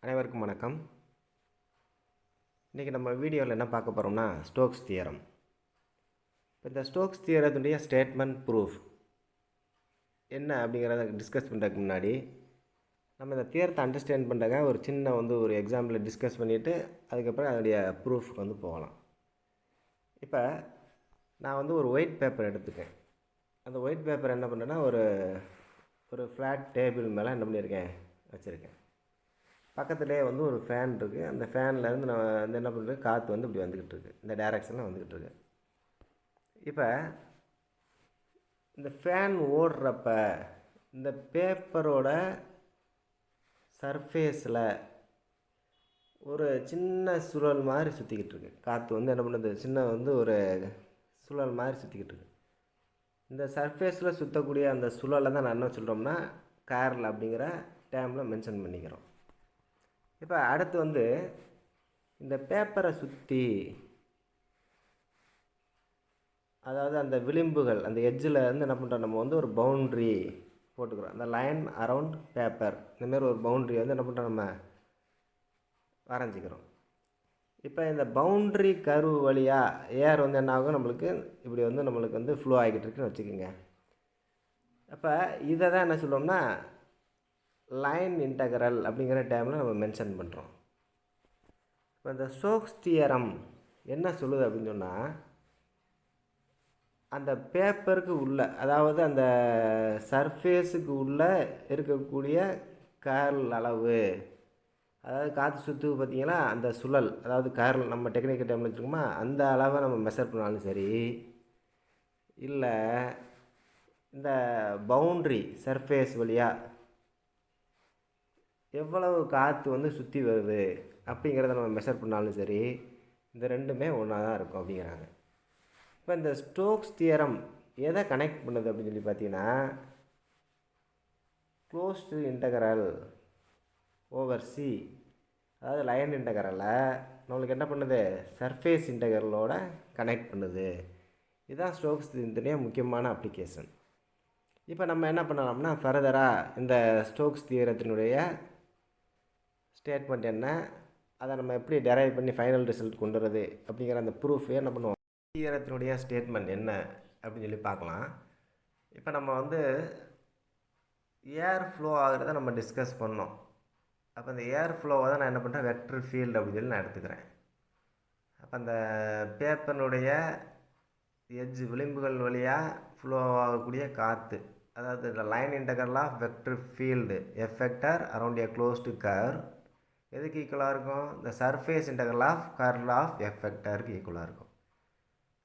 அனைவருக்கும் வணக்கம். இன்றைக்கி நம்ம வீடியோவில் என்ன பார்க்க போகிறோம்னா ஸ்டோக்ஸ் தியரம். இப்போ இந்த ஸ்டோக்ஸ் தியரத்துடைய ஸ்டேட்மெண்ட் ப்ரூஃப் என்ன அப்படிங்கிறத டிஸ்கஸ் பண்ணுறதுக்கு முன்னாடி நம்ம இந்த தியரத்தை அண்டர்ஸ்டாண்ட் பண்ணுறங்க ஒரு சின்ன ஒரு எக்ஸாம்பிள் டிஸ்கஸ் பண்ணிவிட்டு அதுக்கப்புறம் அதனுடைய ப்ரூஃப்க்கு போகலாம். இப்போ நான் ஒரு ஒயிட் பேப்பர் எடுத்துக்கேன். அந்த ஒயிட் பேப்பர் என்ன பண்ணுறேன்னா ஒரு ஃப்ளாட் டேபிள் மேலே என்ன பண்ணியிருக்கேன் வச்சுருக்கேன். பக்கத்துலேயே ஒரு ஃபேன் இருக்குது. அந்த ஃபேன்லேருந்து நான் என்ன பண்ணுறேன், காற்று இப்படி வந்துக்கிட்டு இருக்குது, இந்த டைரெக்ஷனில் வந்துக்கிட்டு இருக்கு. இப்போ இந்த ஃபேன் ஓடுறப்ப இந்த பேப்பரோட சர்ஃபேஸில் ஒரு சின்ன சுழல் மாதிரி சுற்றிக்கிட்டு இருக்கு. காற்று என்ன பண்ணுது, சின்ன ஒரு சுழல் மாதிரி சுற்றிக்கிட்டு இருக்கு. இந்த சர்ஃபேஸில் சுற்றக்கூடிய அந்த சுழலை தான் நான் என்ன சொல்கிறோம்னா கேர்ல் அப்படிங்கிற டேர்மில் மென்ஷன் பண்ணிக்கிறோம். இப்போ அடுத்து இந்த பேப்பரை சுற்றி, அதாவது அந்த விளிம்புகள், அந்த எட்ஜில் என்ன பண்ணுறோம், நம்ம ஒரு பவுண்ட்ரி போட்டுக்கிறோம். அந்த லைன் அரவுண்ட் பேப்பர், இந்தமாரி ஒரு பவுண்ட்ரி என்ன பண்ணுறோம், நம்ம வரைஞ்சிக்கிறோம். இப்போ இந்த பவுண்ட்ரி கர்வ் வழியாக ஏர் என்ன ஆகும், நம்மளுக்கு இப்படி நம்மளுக்கு ஃப்ளோ ஆகிக்கிட்டு இருக்குன்னு வச்சுக்கோங்க. அப்போ இதை தான் என்ன சொல்லுவோம்னா லைன் இன்டகரல் அப்படிங்கிற டேர்மில் நம்ம மென்ஷன் பண்ணுறோம். இப்போ இந்த ஸ்டோக்ஸ் தியரம் என்ன சொல்லுது அப்படின்னு சொன்னால், அந்த பேப்பருக்கு உள்ள, அதாவது அந்த சர்ஃபேஸுக்கு உள்ளே இருக்கக்கூடிய கேர்ல் அளவு, அதாவது காற்று சுற்று பார்த்திங்கன்னா அந்த சுழல், அதாவது கேர்ல் நம்ம டெக்னிக்கல் டைமில் வச்சுருக்கோமா, அந்த அளவை நம்ம மெஷர் பண்ணாலும் சரி, இல்லை இந்த பவுண்ட்ரி சர்ஃபேஸ் வழியாக எவ்வளவு காற்று சுற்றி வருது அப்படிங்கிறத நம்ம மெஷர் பண்ணாலும் சரி, இந்த ரெண்டுமே ஒன்றா தான் இருக்கும் அப்படிங்கிறாங்க. இப்போ இந்த ஸ்டோக்ஸ் தியரம் எதை கனெக்ட் பண்ணுது அப்படின்னு சொல்லி பார்த்தீங்கன்னா, க்ளோஸ்டு இன்டகரல் ஓவர் சி, அதாவது லைன் இன்டகரலை நம்மளுக்கு என்ன பண்ணுது, சர்ஃபேஸ் இன்டகரலோட கனெக்ட் பண்ணுது. இதுதான் ஸ்டோக்ஸ் தியரத்தினுடைய முக்கியமான அப்ளிகேஷன். இப்போ நம்ம என்ன பண்ணலாம்னா ஃபர்தராக இந்த ஸ்டோக்ஸ் தியரத்தினுடைய ஸ்டேட்மெண்ட் என்ன, அதை நம்ம எப்படி டெரைவ் பண்ணி ஃபைனல் ரிசல்ட் கொண்டு வரது அப்படிங்கிற அந்த ப்ரூஃப் என்ன பண்ணுவோம், தியரத்தினுடைய ஸ்டேட்மெண்ட் என்ன அப்படின்னு சொல்லி பார்க்கலாம். இப்போ நம்ம ஏர் ஃப்ளோ ஆகிறத நம்ம டிஸ்கஸ் பண்ணோம். அப்போ அந்த ஏர் ஃப்ளோவை தான் நான் என்ன பண்ணுறேன், வெக்டர் ஃபீல்டு அப்படின்னு சொல்லி நான் எடுத்துக்கிறேன். அப்போ அந்த பேப்பருடைய எட்ஜ் விளிம்புகள் வழியாக ஃப்ளோ ஆகக்கூடிய காற்று, அதாவது இந்த line integral of vector field F vector around a closed curve எதுக்கு ஈக்குவலாக இருக்கும், இந்த surface integral of curl of எஃபெக்டருக்கு ஈக்குவலாக இருக்கும்.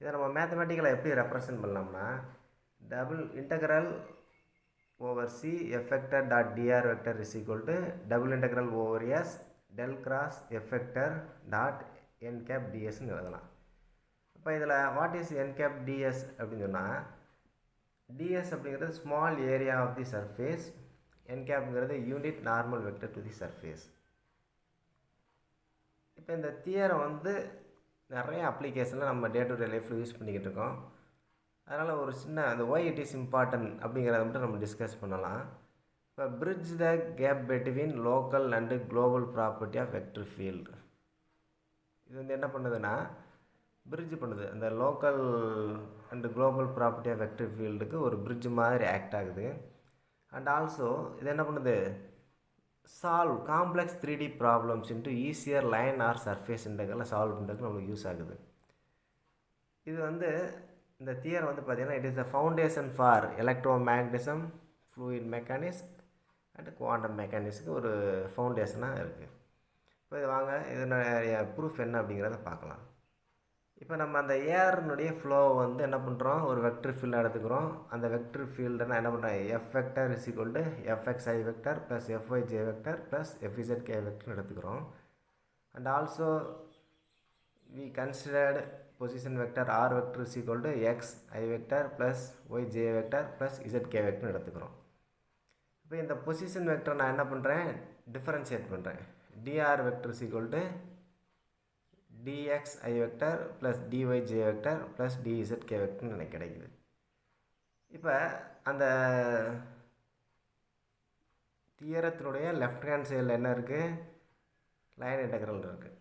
இதை நம்ம மேத்தமெட்டிக்கலாக எப்படி ரெப்ரசன்ட் பண்ணலாம்னா, double integral over C F vector dot D R vector is equal to double integral over S del cross F vector dot N cap டிஎஸ்ன்னு எழுதலாம். இப்போ இதில் what is N cap D S அப்படின்னு சொன்னால், டிஎஸ் அப்படிங்கிறது small area of the surface, N கேப்ங்கிறது unit normal vector to the surface. இப்போ இந்த தியரம் நிறைய அப்ளிகேஷனில் நம்ம டே டு டே லைஃப்பில் யூஸ் பண்ணிக்கிட்டு இருக்கோம். அதனால் ஒரு சின்ன அந்த ஒய் இட் இஸ் இம்பார்ட்டன்ட் அப்படிங்கிறத மட்டும் நம்ம டிஸ்கஸ் பண்ணலாம். இப்போ bridge the gap between local and global property of vector field, இது என்ன பண்ணுதுன்னா பிரிட்ஜ் பண்ணுது, அந்த local and global property of vector ஃபீல்டுக்கு ஒரு பிரிட்ஜ் மாதிரி ஆக்ட் ஆகுது. அண்ட் ஆல்சோ இது என்ன பண்ணுது, solve complex 3D problems into easier line or surface integral solve பண்ணுறதுக்கு நம்மளுக்கு யூஸ் ஆகுது. இது இந்த தியரம் பார்த்திங்கன்னா it is the foundation for electromagnetism, fluid mechanics and quantum மெக்கானிக்ஸுக்கு ஒரு ஃபவுண்டேஷனாக இருக்குது. இப்போ இது வாங்க இதனுடைய ப்ரூஃப் என்ன அப்படிங்கிறத பார்க்கலாம். இப்போ நம்ம அந்த ஏர்னுடைய ஃப்ளோ என்ன பண்ணுறோம், ஒரு வெக்டர் ஃபீல்டு எடுத்துக்கிறோம். அந்த வெக்டர் ஃபீல்டுனா என்ன பண்ணுறோம், F vector is equal to F X I vector plus F Y J vector plus F Z K வெக்டர்னு எடுத்துக்கிறோம். And also we considered position vector R vector is equal to X I vector plus Y J vector plus Z K வெக்டர்னு எடுத்துக்கிறோம். இப்போ இந்த position vector நான் என்ன பண்ணுறேன், differentiate பண்ணுறேன். Dr vector is equal to dx i vector plus dy j vector plus dz k vector எனக்கு கிடைக்குது. இப்போ அந்த தியரத்தினுடைய லெஃப்ட் ஹேண்ட் சைடில் என்ன இருக்குது, லைன் இன்டெக்ரல் இருக்குது.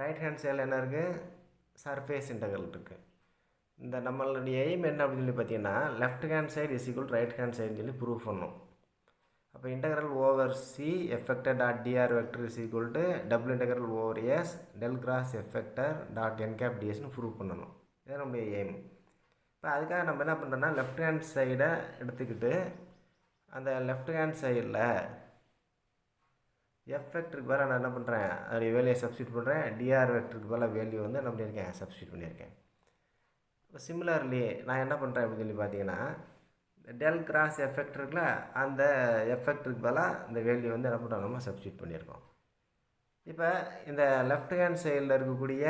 ரைட் ஹேண்ட் சைடில் என்ன இருக்குது? சர்ஃபேஸ் இன்டெக்ரல் இருக்குது. இந்த நம்மளுடைய எய்ம் என்ன அப்படின்னு சொல்லி பார்த்தீங்கன்னா left hand side is equal right hand சைடுன்னு சொல்லி ப்ரூவ் பண்ணணும். அப்போ integral over C F vector dot D R vector is equal to double integral over S del cross F vector dot N cap டிஎஸ்னு ப்ரூவ் பண்ணணும். இதுதான் நம்முடைய எய்ம். இப்போ அதுக்காக நம்ம என்ன பண்ணுறோன்னா லெஃப்ட் ஹேண்ட் சைடை எடுத்துக்கிட்டு அந்த லெஃப்ட் ஹேண்ட் சைடில் எஃப் வெக்டருக்கு பதிலாக நான் என்ன பண்ணுறேன், அதோடைய வேல்யூயை சப்ஸ்டியூட் பண்ணுறேன். டிஆர் வெக்டருக்கு பதிலாக வேல்யூ வந்து என்ன பண்ணியிருக்கேன், சப்ஸ்டியூட் பண்ணியிருக்கேன். இப்போ சிமிலர்லி நான் என்ன பண்ணுறேன் அப்படின்னு சொல்லி பார்த்தீங்கன்னா டெல் கிராஸ் எஃபெக்ட் இருக்குல்ல, அந்த எஃபெக்டருக்கு பதிலாக இந்த வேல்யூ வந்து என்ன பண்ணுறோம், நம்ம சப்ஸ்டியூட் பண்ணியிருக்கோம். இப்போ இந்த லெஃப்ட் ஹேண்ட் சைடில் இருக்கக்கூடிய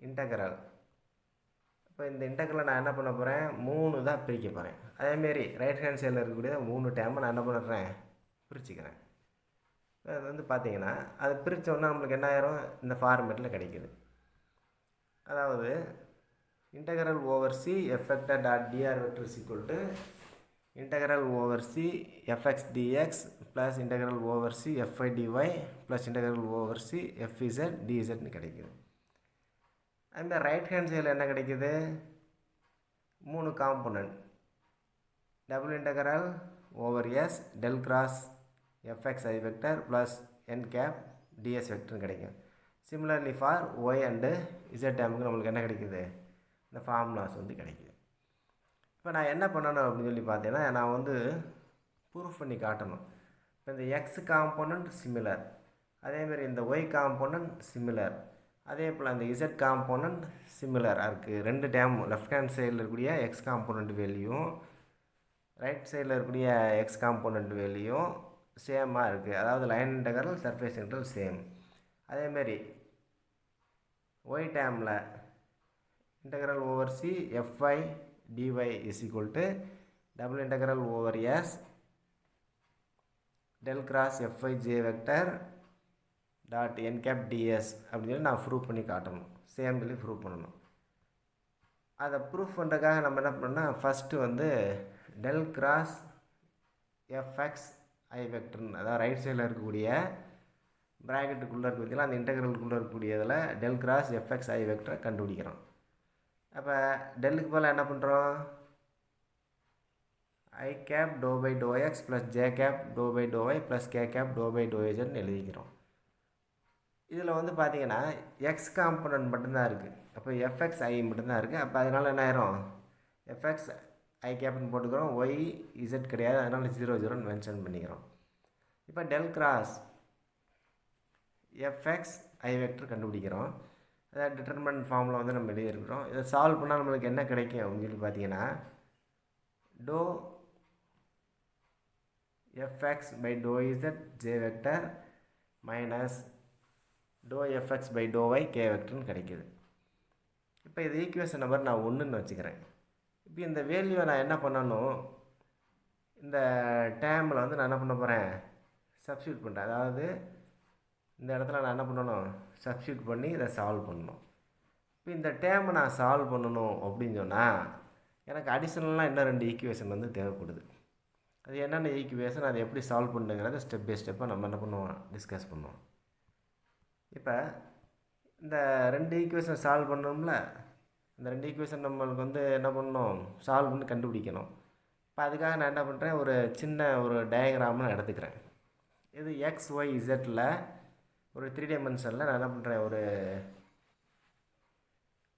இன்டெக்ரல், இப்போ இந்த இன்டெக்ரலை நான் என்ன பண்ண போகிறேன், 3 தான் பிரிக்க போகிறேன். அதேமாரி ரைட் ஹேண்ட் சைடில் இருக்கக்கூடிய 3 டேர்மை நான் என்ன பண்ணுறேன், பிரிச்சுக்கிறேன். அது வந்து பார்த்தீங்கன்னா அது பிரித்தோன்னா நம்மளுக்கு என்ன ஆயிரும், இந்த ஃபார்மேட்டில் கிடைக்கிது. அதாவது integral over c effector dot dr vector is equal to integral over c fx dx plus integral over c fy dy plus integral over c fz dz ன்னு கிடைக்குது. அந்த ரைட் ஹேண்ட் சைடில் என்ன கிடைக்குது, 3 component double integral over S del cross F X I vector plus N cap D S வெக்டர்னு கிடைக்கும். Similarly for Y and Z டேமுக்கு நம்மளுக்கு என்ன கிடைக்குது, இந்த ஃபார்முலாஸ் வந்து கிடைக்குது. இப்போ நான் என்ன பண்ணணும் அப்படின்னு சொல்லி பார்த்தீங்கன்னா நான் வந்து ப்ரூஃப் பண்ணி காட்டணும். இப்போ இந்த எக்ஸ் காம்போனன்ட் சிமிலர், அதேமாதிரி இந்த ஒய் காம்போனன்ட் சிமிலர், அதே போல் அந்த இசட் காம்போனன்ட் சிமிலராக இருக்குது. 2 டேம் லெஃப்ட் ஹேண்ட் சைடில் இருக்கக்கூடிய எக்ஸ் காம்போனன்ட் வேல்யூவும் ரைட் சைடில் இருக்கக்கூடிய எக்ஸ் காம்போனன்ட் வேல்யூவும் சேமாக இருக்குது. அதாவது line integral surface integral same. அதேமாரி ஒய் டேமில் integral over c fy dy is equal to double integral over s del cross fy j vector dot n cap ds அப்படின்னு சொல்லி நான் ப்ரூவ் பண்ணி காட்டணும். சேம் சொல்லி ப்ரூவ் பண்ணணும். அதை ப்ரூவ் பண்ணுறதுக்காக நம்ம என்ன பண்ணோம்னா ஃபஸ்ட்டு வந்து டெல் கிராஸ் எஃப்எக்ஸ் ஐ வெக்டர்னு, அதாவது ரைட் சைடில் இருக்கக்கூடிய ப்ராக்கெட்டுக்குள்ளே இருக்க பற்றிலாம் அந்த இன்டெக்ரலுக்குள்ளே இருக்கக்கூடியதில் டெல் கிராஸ் எஃப்எக்ஸ் ஐ வெக்டரை கண்டுபிடிக்கிறோம். அப்போ டெல்லுக்கு போல் என்ன பண்ணுறோம், I cap doh by doh X plus J cap doh by to Y plus K cap doh by doh ஏஜன்னு எழுதிக்கிறோம். இதில் வந்து பார்த்தீங்கன்னா எக்ஸ் காம்போனன்ட் மட்டும்தான் இருக்குது. அப்போ எஃப்எக்ஸ் ஐ மட்டும்தான் இருக்குது. அப்போ அதனால் என்ன ஆயிரும், எஃப்எக்ஸ் ஐ கேப்னு போட்டுக்கிறோம், ஒய் இசட் கிடையாது, அதனால் 0 0ன்னு மென்ஷன் பண்ணிக்கிறோம். இப்போ del cross F X I vector கண்டுபிடிக்கிறோம். அதாவது டிட்டர்மினன்ட் ஃபார்மில் வந்து நம்ம எழுதியிருக்கிறோம். இதை சால்வ் பண்ணால் நம்மளுக்கு என்ன கிடைக்கும் அப்படின்னு சொல்லி பார்த்தீங்கன்னா doh F X by doh Z J vector minus doh F X by to Y K வெக்டர்னு கிடைக்கிது. இப்போ இது ஈக்குவேஷன் நம்பர் நான் 1ன்னு வச்சுக்கிறேன். இப்போ இந்த வேல்யூவை நான் என்ன பண்ணணும், இந்த டேமில் வந்து நான் என்ன பண்ண போகிறேன், சப்ஸ்டியூட் பண்ணுறேன். அதாவது இந்த இடத்துல நான் என்ன பண்ணணும், சப்ஸ்டியூட் பண்ணி இதை சால்வ் பண்ணணும். இப்போ இந்த டேமை நான் சால்வ் பண்ணணும் அப்படின்னு சொன்னால் எனக்கு அடிஷ்னலாக இன்னும் 2 ஈக்குவேஷன் வந்து தேவைப்படுது. அது என்னென்ன ஈக்குவேஷன், அதை எப்படி சால்வ் பண்ணுங்கிறத ஸ்டெப் பை ஸ்டெப்பாக நம்ம என்ன பண்ணுவோம், டிஸ்கஸ் பண்ணுவோம். இப்போ இந்த 2 ஈக்குவேஷன் சால்வ் பண்ணோம்ல, இந்த 2 ஈக்குவேஷன் நம்மளுக்கு வந்து என்ன பண்ணணும், சால்வ் பண்ணி கண்டுபிடிக்கணும். இப்போ அதுக்காக நான் என்ன பண்ணுறேன், ஒரு சின்ன ஒரு டயக்ராம் நான் எடுத்துக்கிறேன். இது எக்ஸ் ஒய் இசட்டில் ஒரு 3 டைமென்ஷனில் நான் என்ன பண்ணுறேன்,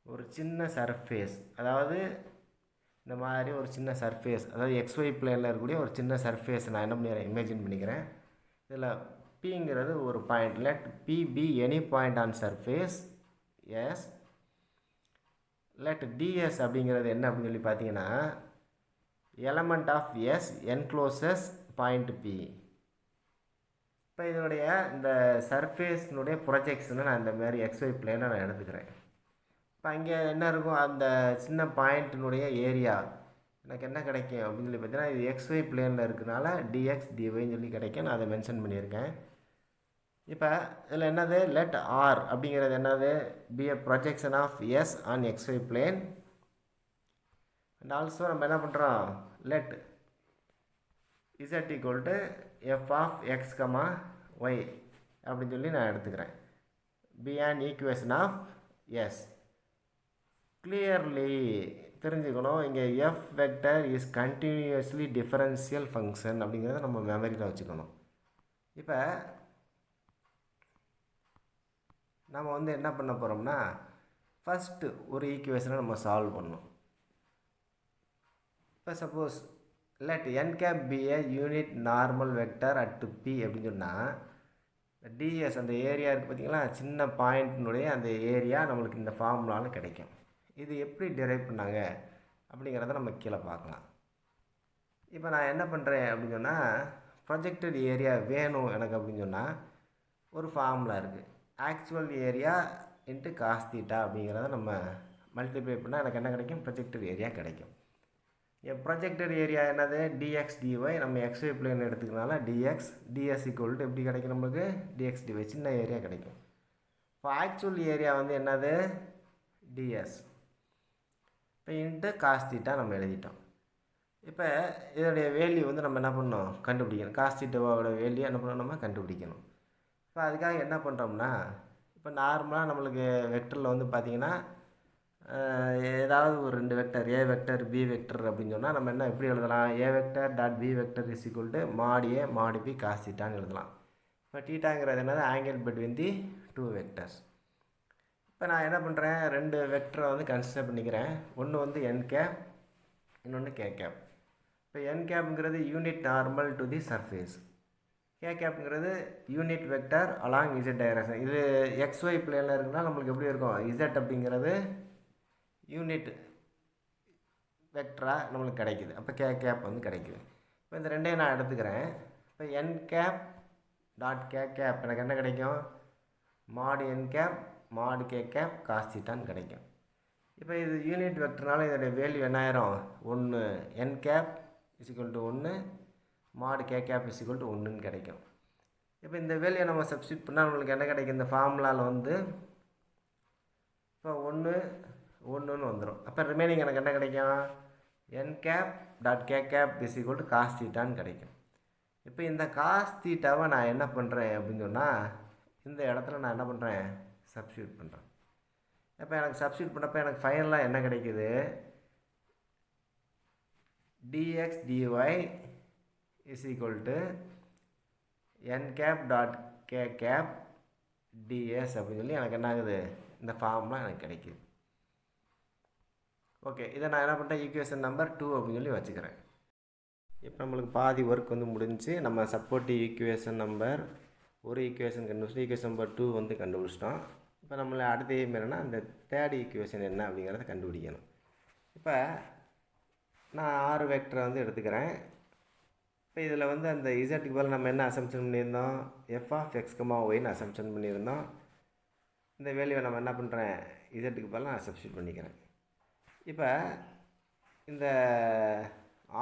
ஒரு சின்ன சர்ஃபேஸ், அதாவது இந்த மாதிரி ஒரு சின்ன சர்ஃபேஸ், அதாவது எக்ஸ்ஒய் பிளேனில் இருக்கக்கூடிய ஒரு சின்ன சர்ஃபேஸ் நான் என்ன பண்ணிக்கிறேன், இமேஜின் பண்ணிக்கிறேன். இதில் பிங்கிறது ஒரு point, let P be any point on surface S. Let dS அப்படிங்கிறது என்ன அப்படின்னு சொல்லி பார்த்தீங்கன்னா element of S encloses point P. இப்போ இதனுடைய இந்த சர்ஃபேஸ்னுடைய ப்ரொஜெக்ஷனை நான் இந்த மாதிரி எக்ஸ்ஒய் பிளேனை நான் எடுத்துக்கிறேன். இப்போ அங்கே என்ன இருக்கும், அந்த சின்ன பாயிண்ட்டினுடைய ஏரியா எனக்கு என்ன கிடைக்கும் அப்படின்னு சொல்லி பார்த்தீங்கன்னா இது எக்ஸ்ஒய் பிளேனில் இருக்கிறனால டிஎக்ஸ் டிஒய்ன்னு சொல்லி கிடைக்கும். நான் அதை மென்ஷன் பண்ணியிருக்கேன். இப்போ இதில் என்னது, லெட் ஆர் அப்படிங்கிறது என்னது, be a projection of S on xy plane. And also நம்ம என்ன பண்ணுறோம், let z equal to f of x, y அப்படின்னு சொல்லி நான் எடுத்துக்கிறேன். be an equation of s. clearly தெரிஞ்சுக்கணும், இங்கே f vector is continuously differential function அப்படிங்கிறத நம்ம மெமரியில் வச்சுக்கணும். இப்போ நம்ம வந்து என்ன பண்ண போகிறோம்னா, ஃபஸ்ட்டு ஒரு ஈக்குவேஷனை நம்ம சால்வ் பண்ணணும். இப்போ suppose let n cap be a unit normal vector at p அப்படின்னு சொன்னால், ds அந்த ஏரியா இருக்குது பார்த்திங்களா, சின்ன பாயிண்ட்னுடைய அந்த ஏரியா நம்மளுக்கு இந்த ஃபார்முலாவில் கிடைக்கும். இது எப்படி டிரைவ் பண்ணாங்க அப்படிங்கிறத நம்ம கீழே பார்க்கலாம். இப்போ நான் என்ன பண்ணுறேன் அப்படின்னு சொன்னால், ப்ரொஜெக்டட் ஏரியா வேணும் எனக்கு அப்படின்னு சொன்னால் ஒரு ஃபார்முலா இருக்குது, actual area into cos theta அப்படிங்கிறத நம்ம மல்டிப்ளை பண்ணால் எனக்கு என்ன கிடைக்கும், ப்ரொஜெக்டட் ஏரியா கிடைக்கும். என் ப்ரொஜெக்டட் ஏரியா என்னது, dx dy. நம்ம xy பிளேன் எடுத்துக்கிறனால dx ds ஈக்குவல் எப்படி கிடைக்கும் நம்மளுக்கு, dx dy சின்ன ஏரியா கிடைக்கும். இப்போ ஆக்சுவல் ஏரியா வந்து என்னது ds, இப்போ இன்ட்டு காஸ் தீட்டா நம்ம எழுதிட்டோம். இப்போ இதோடைய வேல்யூ வந்து நம்ம என்ன பண்ணணும், கண்டுபிடிக்கணும். காஸ் தீட்டாவோட வேல்யூ என்ன பண்ணணும், நம்ம கண்டுபிடிக்கணும். இப்போ அதுக்காக என்ன பண்ணுறோம்னா, இப்போ நார்மலாக நம்மளுக்கு வெக்டரில் வந்து பார்த்திங்கன்னா ஏதாவது ஒரு ரெண்டு vector A vector B vector அப்படின்னு சொன்னால் நம்ம என்ன எப்படி எழுதலாம், A vector dot B vector is equal to mod A mod B cos தீட்டான்னு எழுதலாம். இப்போ தீட்டாங்கிறது என்னது, angle between the two vectors. இப்போ நான் என்ன பண்ணுறேன், ரெண்டு வெக்டரை வந்து கன்சிடர் பண்ணிக்கிறேன். ஒன்று வந்து n கேப், இன்னொன்று கே கேப். இப்போ n கேப்ங்கிறது unit normal to the surface, K கேப்ங்கிறது unit vector along Z direction. இது xy பிளேனில் இருக்குன்னா நம்மளுக்கு எப்படி இருக்கும், இசட் அப்படிங்கிறது யூனிட் வெக்டராக நம்மளுக்கு கிடைக்குது. அப்போ கே கேப் வந்து கிடைக்குது. இப்போ இந்த ரெண்டையும் நான் எடுத்துக்கிறேன். இப்போ n cap dot K cap எனக்கு என்ன கிடைக்கும், mod n cap mod K cap cos தீட்டான்னு கிடைக்கும். இப்போ இது யூனிட் வெக்டர்னால இதோடைய வேல்யூ என்ன ஆயிரும், 1 n cap is equal to 1 mod K cap is equal to 1ன்னு கிடைக்கும். இப்போ இந்த வேல்யூ நம்ம சப்ஸ்டியூட் பண்ணால் நம்மளுக்கு என்ன கிடைக்கும், இந்த ஃபார்முலாவில் வந்து இப்போ 1 வந்துடும். அப்போ ரிமைனிங் எனக்கு என்ன கிடைக்கும், n cap dot K cap is equal to cos தீட்டான்னு கிடைக்கும். இப்போ இந்த காஸ் தீட்டாவை நான் என்ன பண்ணுறேன் அப்படின்னு சொன்னால், இந்த இடத்துல நான் என்ன பண்ணுறேன், சப்ஸ்டியூட் பண்ணுறேன். இப்போ எனக்கு சப்ஸ்டியூட் பண்ணப்போ எனக்கு ஃபைனலாக என்ன கிடைக்குது, dx dy is equal to n cap dot K cap ds அப்படின்னு சொல்லி எனக்கு என்ன ஆகுது, இந்த ஃபார்ம்லாம் எனக்கு கிடைக்குது. ஓகே, இதை நான் என்ன பண்ணுறேன், ஈக்குவேஷன் நம்பர் 2 அப்படின்னு சொல்லி வச்சுக்கிறேன். இப்போ நம்மளுக்கு பாதி ஒர்க் வந்து முடிஞ்சு, நம்ம சப்போர்ட்டிவ் ஈக்குவேஷன் நம்பர் ஒரு ஈக்குவேஷன் கண்டுபிடிச்சிட்டு ஈக்குவேஷன் நம்பர் 2 வந்து கண்டுபிடிச்சிட்டோம். இப்போ நம்மளை அடுத்த எய்ம் என்னென்னா, இந்த தேர்ட் ஈக்குவேஷன் என்ன அப்படிங்கிறத கண்டுபிடிக்கணும். இப்போ நான் 6 வெக்டரை வந்து எடுத்துக்கிறேன். இப்போ இதில் வந்து அந்த இசட்டுக்கு பதில் நம்ம என்ன அசம்ஷன் பண்ணியிருந்தோம், எஃப் ஆஃப் எக்ஸ் கமா ஒய்ன்னு அசம்ஷன் பண்ணியிருந்தோம். இந்த வேல்யூவை நம்ம என்ன பண்ணுறேன், இசட்டுக்கு பதில் நான் சப்ஸ்டியூட் பண்ணிக்கிறேன். இப்போ இந்த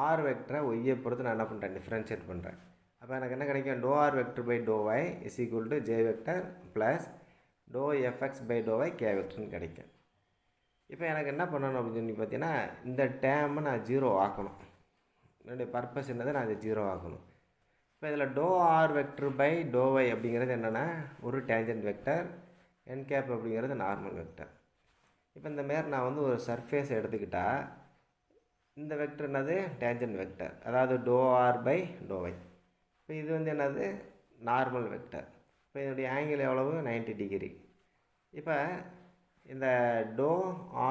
6 வெக்டரை ஒய்யை பொறுத்து நான் என்ன பண்ணுறேன், டிஃப்ரென்ஷியேட் பண்ணுறேன். அப்போ எனக்கு என்ன கிடைக்கும், doh R vector by to Y is equal to J vector plus doh F X by to Y K வெக்டர்னு கிடைக்கும். இப்போ எனக்கு என்ன பண்ணணும் அப்படின்னு சொல்லி பார்த்தீங்கன்னா, இந்த டேமை நான் 0 ஆக்கணும். என்னுடைய பர்பஸ் என்னது, நான் அதை 0 ஆக்கணும். இப்போ இதில் டோ R vector by to Y அப்படிங்கிறது என்னென்னா ஒரு டேஞ்சன்ட் வெக்டர், என் கேப் அப்படிங்கிறது நார்மல் வெக்டர். இப்போ இந்த மாரி நான் வந்து ஒரு சர்ஃபேஸ் எடுத்துக்கிட்டால் இந்த வெக்டர் என்னது, டேஞ்சன்ட் வெக்டர், அதாவது டோ ஆர் பை டோ ஒய். இப்போ இது வந்து என்னது, நார்மல் வெக்டர். இப்போ இதனுடைய ஆங்கிள் எவ்வளவு, 90 டிகிரி. இப்போ இந்த டோ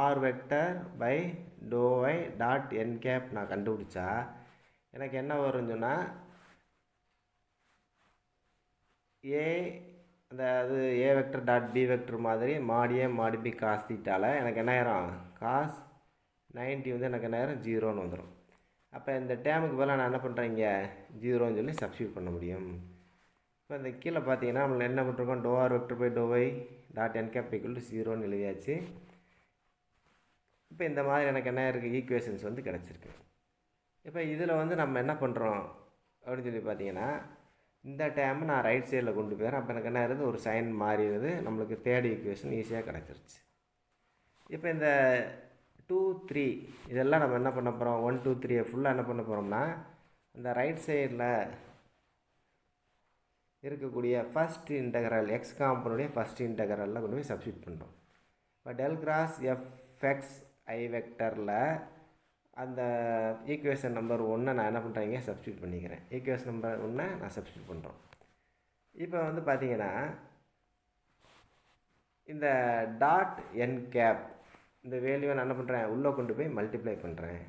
R vector by to Y dot N cap நான் கண்டுபிடிச்சா எனக்கு என்ன வரும்னு சொன்னால், ஏ அதாவது A vector dot B vector மாதிரி மாடியே மாடி பி காஸ் தீட்டாவில் எனக்கு என்ன ஆயிரும், காஸ் 90 வந்து எனக்கு என்ன ஆயிரும், 0ன்னு வந்துடும். அப்போ இந்த டேமுக்கு பதிலாக நான் என்ன பண்ணுறேன், இங்கே 0ன்னு சொல்லி சப்ஸ்டியூட் பண்ண முடியும். இப்போ இந்த கீழே பார்த்தீங்கன்னா நம்மளை என்ன பண்ணிருக்கோம், doh R vector by to Y dot N cap equal to 0ன்னு எழுதியாச்சு. இப்போ இந்த மாதிரி எனக்கு என்ன இருக்குது, ஈக்குவேஷன்ஸ் வந்து கிடச்சிருக்கு. இப்போ இதில் வந்து நம்ம என்ன பண்ணுறோம் அப்படின்னு சொல்லி பார்த்தீங்கன்னா, இந்த டேமை நான் ரைட் சைடில் கொண்டு போயிடுறேன். அப்போ எனக்கு என்ன ஆகுது, ஒரு சைன் மாறிடுது, நம்மளுக்கு தேர்ட் ஈக்குவேஷன் ஈஸியாக கிடச்சிருச்சு. இப்போ இந்த 2, 3 இதெல்லாம் நம்ம என்ன பண்ண போகிறோம், 1, 2, 3 ஃபுல்லாக என்ன பண்ண போகிறோம்னா, அந்த ரைட் சைடில் இருக்கக்கூடிய ஃபஸ்ட் இன்டகரல் எக்ஸ் காம்பனுடைய ஃபஸ்ட் இன்டகரலில் கொண்டு போய் சப்ஸ்டியூட் பண்ணுறோம். இப்போ டெல் கிராஸ் எஃப்எக்ஸ் ஐ வெக்டரில் அந்த ஈக்குவேஷன் நம்பர் 1 நான் என்ன பண்ணுறேங்க சப்ஸ்டியூட் பண்ணிக்கிறேன். ஈக்குவேஷன் நம்பர் 1 நான் சப்ஸ்டியூட் பண்ணுறோம். இப்போ வந்து பார்த்தீங்கன்னா இந்த டாட் என் கேப் இந்த வேல்யூவை நான் என்ன பண்ணுறேன் உள்ளே கொண்டு போய் மல்டிப்ளை பண்ணுறேன்.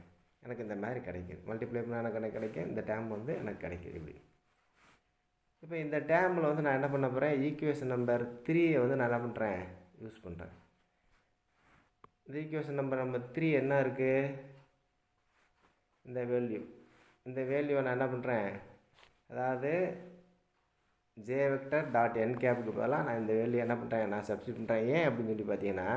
எனக்கு இந்த மாதிரி கிடைக்குது. மல்டிப்ளை பண்ணால் எனக்கு கிடைக்கும். இந்த டேம் வந்து எனக்கு கிடைக்கிது இப்படி. இப்போ இந்த டேமில் வந்து நான் என்ன பண்ண போகிறேன் ஈக்குவேஷன் நம்பர் 3 வந்து நான் என்ன பண்ணுறேன் யூஸ் பண்ணுறேன். இந்த ஈக்குவேஷன் நம்பர் 3 என்ன இருக்குது இந்த வேல்யூவை நான் என்ன பண்ணுறேன் அதாவது ஜே வெக்டர் டாட் என் கேப்புக்கு பதிலாக நான் இந்த வேல்யூ என்ன பண்ணுறேன் நான் சப்ஸ்டியூட் பண்ணுறேன். ஏன் அப்படின்னு சொல்லி பார்த்தீங்கன்னா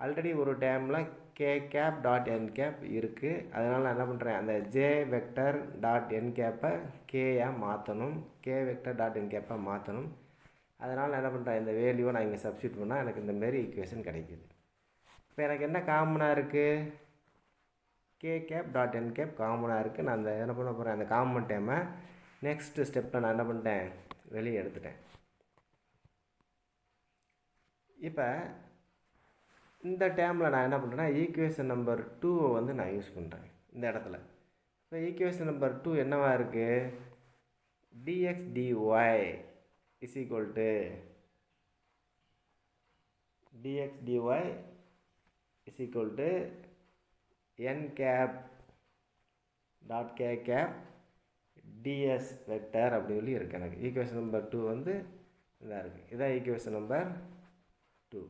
ஆல்ரெடி ஒரு டேமில் K gap dot N gap இருக்குது. அதனால் நான் என்ன பண்ணுறேன் அந்த ஜே வெக்டர் டாட் என் கேப்பை கேயாக மாற்றணும். கே வெக்டர் டாட் என் கேப்பை மாற்றணும். அதனால் நான் என்ன பண்ணுறேன் இந்த வேல்யூவை நான் இங்கே சப்ஸ்டியூட் பண்ணால் எனக்கு இந்த மாரி ஈக்குவேஷன் கிடைக்கிது. இப்போ எனக்கு என்ன காமனாக இருக்குது K gap dot N gap காமனாக இருக்குது. நான் அந்த என்ன பண்ண போகிறேன் அந்த காமன் டேமை நெக்ஸ்ட்டு ஸ்டெப்பில் நான் என்ன பண்ணிட்டேன் வெளியே எடுத்துட்டேன். இப்போ இந்த டேமில் நான் என்ன பண்ணுறேன்னா ஈக்குவேஷன் நம்பர் 2 வந்து நான் யூஸ் பண்ணுறேன் இந்த இடத்துல. இப்போ ஈக்குவேஷன் நம்பர் 2 என்னவா இருக்குது dx dy is equal to dx dy is equal to n cap dot k cap ds vector அப்படி சொல்லி இருக்குது. எனக்கு ஈக்குவேஷன் நம்பர் 2 வந்து இதாக இருக்குது. இதான் ஈக்குவேஷன் நம்பர் 2.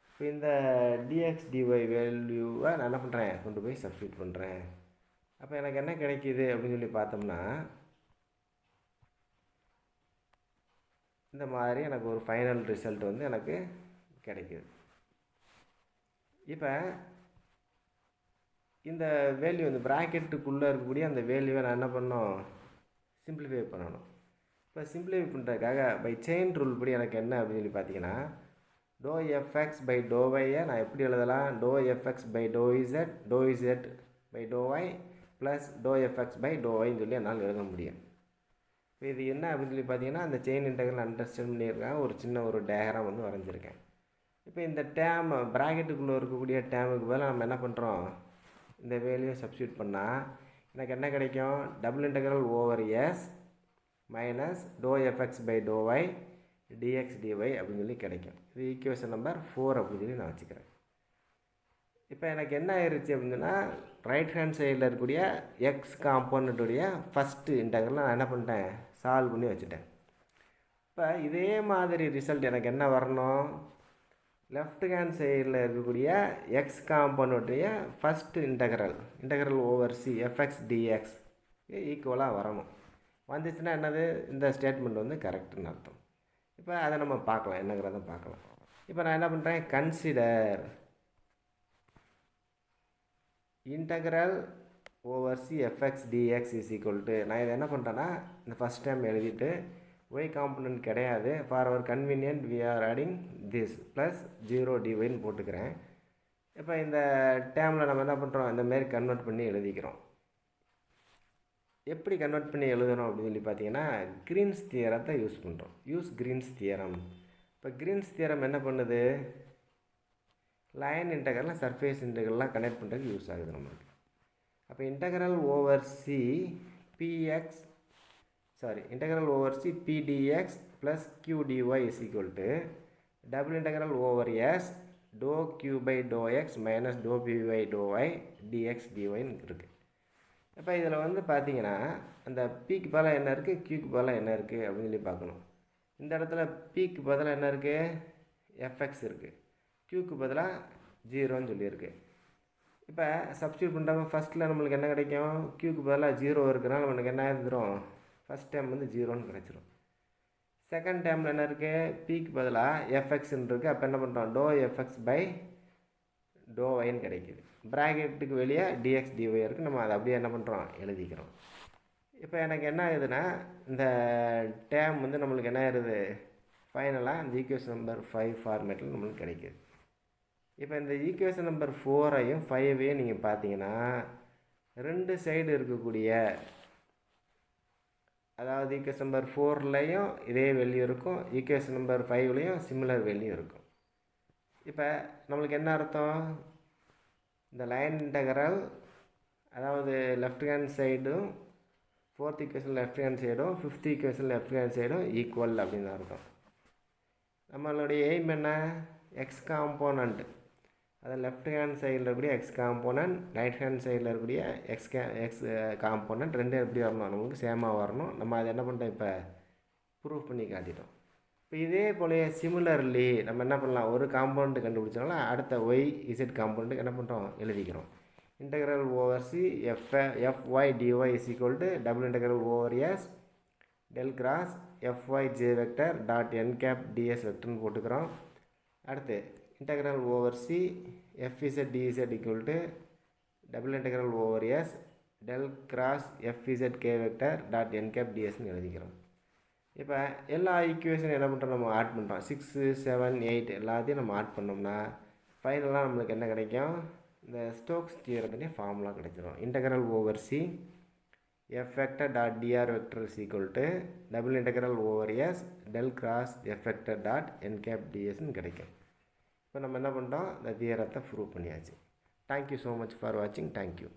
இப்போ இந்த dx dy வேல்யூவை நான் என்ன பண்ணுறேன் கொண்டு போய் சப்ஸ்டியூட் பண்ணுறேன். அப்போ எனக்கு என்ன கிடைக்கிது அப்படின்னு சொல்லி பார்த்தோம்னா இந்த மாதிரி எனக்கு ஒரு ஃபைனல் ரிசல்ட் வந்து எனக்கு கிடைக்கிது. இப்போ இந்த வேல்யூ இந்த ப்ராக்கெட்டுக்குள்ளே இருக்கக்கூடிய அந்த வேல்யூவை நான் என்ன பண்ணணும் சிம்பிளிஃபை பண்ணணும். இப்போ சிம்பிளிஃபை பண்ணுறதுக்காக பை செயின் ரூல் படி எனக்கு என்ன அப்படின்னு சொல்லி பார்த்தீங்கன்னா டோ எஃப்எக்ஸ் பை டோவையை நான் எப்படி எழுதலாம் doh F X by doh Z by doh Y plus doh F X by டோஒய்ன்னு சொல்லி என்னால் எழுத முடியும். இப்போ இது என்ன அப்படின்னு சொல்லி பார்த்தீங்கன்னா அந்த செயின் இன்டெக்ரல் அண்டர்ஸ்டாண்ட் பண்ணியிருக்கேன். ஒரு சின்ன ஒரு டயக்ராம் வந்து வரைஞ்சிருக்கேன். இப்போ இந்த டேம் ப்ராக்கெட்டுக்குள்ளே இருக்கக்கூடிய டேமுக்கு பதிலாக நம்ம என்ன பண்ணுறோம் இந்த வேல்யூவை சப்ஸ்டியூட் பண்ணால் எனக்கு என்ன கிடைக்கும் double integral over S minus doh F X by doh Y D X D Y அப்படின்னு சொல்லி கிடைக்கும். இது ஈக்குவேஷன் நம்பர் 4 அப்படின்னு சொல்லி நான் வச்சுக்கிறேன். இப்போ எனக்கு என்ன ஆயிடுச்சு அப்படின்னா ரைட் ஹேண்ட் சைடில் இருக்கக்கூடிய எக்ஸ் காம்போனண்ட்டுடைய ஃபஸ்ட்டு இன்டெக்ரல் நான் என்ன பண்ணிட்டேன் சால்வ் பண்ணி வச்சுட்டேன். இப்போ இதே மாதிரி ரிசல்ட் எனக்கு என்ன வரணும் லெஃப்ட் ஹேண்ட் சைடில் இருக்கக்கூடிய எக்ஸ் காம்போனண்ட்டுடைய first integral over C FX D X ஈக்குவலாக வரணும். வந்துச்சுன்னா என்னது இந்த ஸ்டேட்மெண்ட் வந்து கரெக்டுன்னு அர்த்தம். இப்போ அதை நம்ம பார்க்கலாம் என்னங்கிறத பார்க்கலாம். இப்போ நான் என்ன பண்ணுறேன் consider integral over C FX dx is equal to நான் இதை என்ன பண்ணுறேன்னா இந்த ஃபஸ்ட் டைம் எழுதிட்டு ஒய் காம்பனன்ட் கிடையாது for our convenient we are adding this plus 0 டிவைன்னு போட்டுக்கிறேன். இப்போ இந்த டேமில் நம்ம என்ன பண்ணுறோம் இந்தமாரி கன்வெர்ட் பண்ணி எழுதிக்கிறோம். எப்படி கன்வெர்ட் பண்ணி எழுதணும் அப்படின்னு சொல்லி பார்த்தீங்கன்னா கிரீன்ஸ் தியரத்தை யூஸ் பண்ணுறோம். Use Green's theorem. இப்போ கிரீன்ஸ் தியரம் என்ன பண்ணுது லைன் இன்டெக்ரல்லாம் சர்ஃபேஸ் இன்டெக்ரல்லாம் கனெக்ட் பண்ணுறதுக்கு யூஸ் ஆகுது நம்மளுக்கு. அப்போ integral over C px integral over c p dx plus q dy is equal to double integral over s dou q by dou x minus dou p by dou y dx dy இருக்குது. இப்போ இதில் வந்து பார்த்தீங்கன்னா அந்த pக்கு பதிலாக என்ன இருக்குது qக்கு பதிலாக என்ன இருக்குது அப்படின்னு சொல்லி பார்க்கணும். இந்த இடத்துல pக்கு பதிலாக என்ன இருக்குது fx இருக்குது qக்கு பதிலாக 0ன்னு சொல்லியிருக்கு. இப்போ சப்ஸ்டியூட் பண்ணுறப்ப ஃபஸ்ட்டில் நம்மளுக்கு என்ன கிடைக்கும் qக்கு பதிலாக 0 இருக்கிறனால நம்மளுக்கு என்ன இருந்துடும் ஃபஸ்ட் டைம் வந்து 0ன்னு கிடச்சிரும். செகண்ட் டைமில் என்ன இருக்குது பிக்கு பதிலாக எஃப்எக்ஸ்ன்னு இருக்குது. அப்போ என்ன பண்ணுறோம் டோ எஃப்எக்ஸ் பை டோ ஒய்ன்னு கிடைக்கிது. ப்ராக்கெட்டுக்கு வெளியே டிஎக்ஸ் டிஒய் இருக்குது. நம்ம அதை அப்படியே என்ன பண்ணுறோம் எழுதிக்கிறோம். இப்போ எனக்கு என்ன ஆகுதுன்னா இந்த டேம் வந்து நம்மளுக்கு என்ன ஆகுது ஃபைனலாக இந்த ஈக்குவேஷன் நம்பர் 5 ஃபார்மேட்டில் நம்மளுக்கு கிடைக்கிது. இப்போ இந்த ஈக்குவேஷன் நம்பர் 4ஐயும் 5ஐயும் நீங்கள் பார்த்தீங்கன்னா ரெண்டு சைடு இருக்கக்கூடிய அதாவது ஈக்குவேஷன் நம்பர் 4லையும் இதே வேல்யூ இருக்கும், ஈக்குவேஷன் நம்பர் 5லையும் சிமிலர் வேல்யூ இருக்கும். இப்போ நம்மளுக்கு என்ன அர்த்தம், இந்த லைன் இன்டகரல் அதாவது லெஃப்ட் ஹேண்ட் சைடும் 4th ஈக்குவேஷன் லெஃப்ட் ஹேண்ட் சைடும் 5th ஈக்குவேஷன் லெஃப்ட் ஹேண்ட் சைடும் ஈக்குவல் அப்படின்னு அர்த்தம். நம்மளுடைய எய்ம் என்ன, எக்ஸ் காம்போனண்ட், அது லெஃப்ட் ஹேண்ட் சைடில் இருக்கக்கூடிய எக்ஸ் காம்போனண்ட், ரைட் ஹேண்ட் சைடில் இருக்கக்கூடிய எக்ஸ் காம்போனண்ட் ரெண்டும் எப்படி வரணும், நமக்கு சேமாக வரணும். நம்ம அதை என்ன பண்ணிட்டோம், இப்போ ப்ரூவ் பண்ணி காட்டிட்டோம். இப்போ இதே போல சிமிலர்லி நம்ம என்ன பண்ணலாம், ஒரு காம்போனண்ட் கண்டுபிடிச்சனால அடுத்த ஒய் இசட் காம்போனண்ட்டுக்கு என்ன பண்ணுறோம், எழுதிக்கிறோம். Integral over C F Y D Y is equal to double integral over S del cross F Y J vector dot N cap D S வெக்டர்னு போட்டுக்கிறோம். அடுத்து integral over C F Z D Z equal to double integral over S del cross F Z K vector dot N cap டிஎஸ்ன்னு எழுதிக்கிறோம். இப்போ எல்லா ஈக்குவேஷனும் என்ன பண்ணுறோம், நம்ம ஆட் பண்ணுறோம். 6, 7, 8 எல்லாத்தையும் நம்ம ஆட் பண்ணோம்னா ஃபைனலாக நம்மளுக்கு என்ன கிடைக்கும், இந்த ஸ்டோக்ஸ் தியரத்துடைய ஃபார்முலா கிடைச்சிடும். Integral over C F vector dot D R vector is equal to double integral over S del cross F vector dot N cap டிஎஸ்ன்னு கிடைக்கும். இப்போ நம்ம என்ன பண்ணிட்டோம், இந்த தியரத்தை ப்ரூவ் பண்ணியாச்சு. தேங்க்யூ ஸோ மச் ஃபார் வாட்சிங். தேங்க்யூ.